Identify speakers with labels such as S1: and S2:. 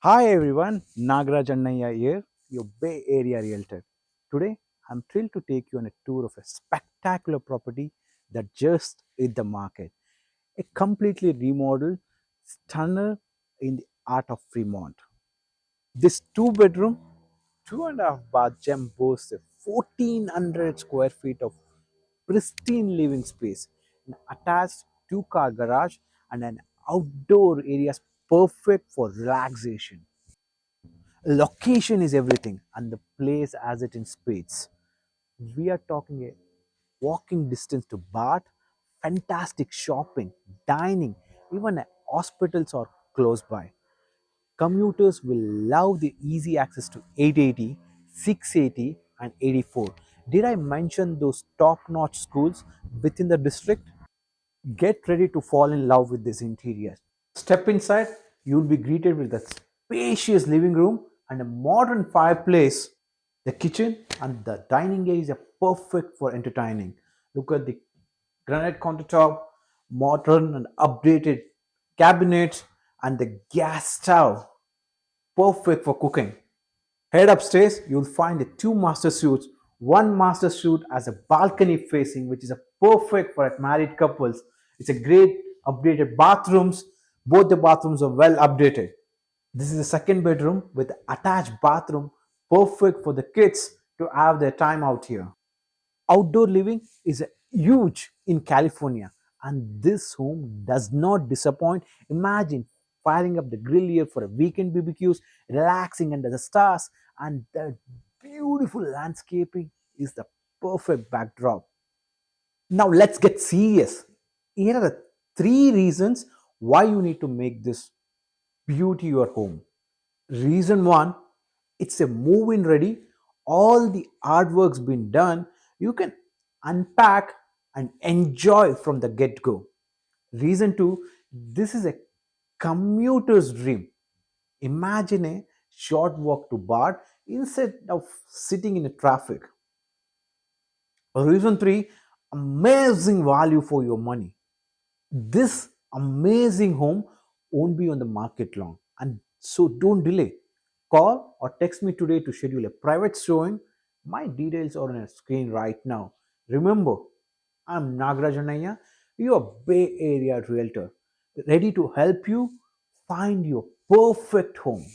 S1: Hi everyone, Nagaraj Annaiya here, your Bay Area realtor. Today, I'm thrilled to take you on a tour of a spectacular property that just hit the market. A completely remodeled stunner in the art of Fremont. This two-bedroom, 2.5 bath gem boasts a 1400 square feet of pristine living space, an attached two-car garage, and an outdoor area perfect for relaxation. Location is everything, and the place has it in spades. We are talking a walking distance to bath, fantastic shopping, dining, even hospitals are close by. Commuters will love the easy access to 880, 680, and 84. Did I mention those top notch schools within the district? Get ready to fall in love with this interior. Step inside, you'll be greeted with a spacious living room and a modern fireplace. The kitchen and the dining area are perfect for entertaining. Look at the granite countertop, modern and updated cabinets, and the gas stove, perfect for cooking. Head upstairs, you'll find the two master suites. One master suite has a balcony facing, which is a perfect for married couples. It's a great updated bathrooms. Both the bathrooms are well updated. This is the second bedroom with attached bathroom, perfect for the kids to have their time out here. Outdoor living is huge in California, and this home does not disappoint. Imagine firing up the grill here for a weekend BBQs, relaxing under the stars, and the beautiful landscaping is the perfect backdrop. Now, let's get serious. Here are the three reasons why you need to make this beauty your home. Reason one, it's a move in ready. All the artwork's been done. You can unpack and enjoy from the get go. Reason two, this is a commuter's dream. Imagine a short walk to bar instead of sitting in a traffic. Reason three, amazing value for your money. This amazing home won't be on the market long, and so don't delay. Call or text me today to schedule a private showing. My details are on a screen right now. Remember, I'm Nagaraj, your Bay Area realtor, ready to help you find your perfect home.